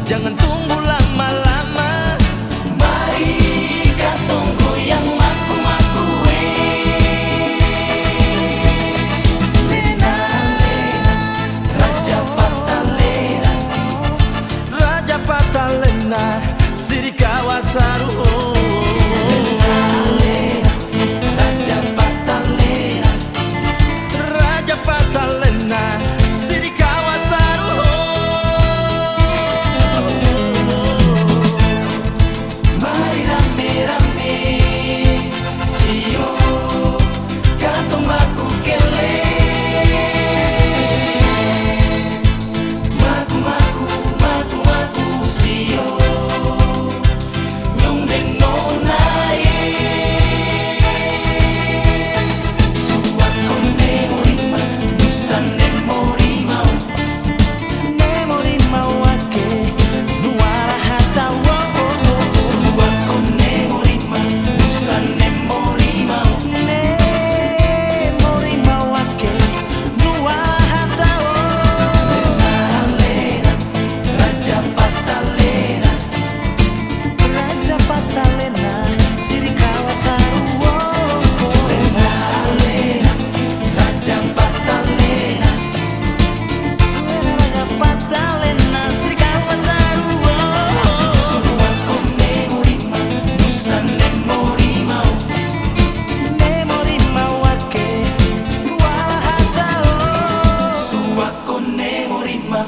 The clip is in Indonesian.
jangan tunggu lama-lama. Mari katong goyang maku-maku Lena, Raja Patalena, Raja Patalena, Sirikawa Saruho. Raja Patalena, Raja Patalena, Sirikawa Saruho. Mari rame-rame sio katong maku kele. Maku-maku, maku-maku sio nyong deno nae. Suat kon nemorima, nusan nemorimau. Nemorimau ake nuara hatawo. Suat kon nemorima, nusan nemorimau. Nemorimau ake nuara hatawo. Lena, Raja Patalena, Raja Patalena, Sirikawa Saruho. Lena, Raja Patalena, Raja Patalena, Sirikawa Saruho. Suat kon nemorima, nusan nemorimau. Nemorimau ake nuara hatawo. Suat kon nemorima,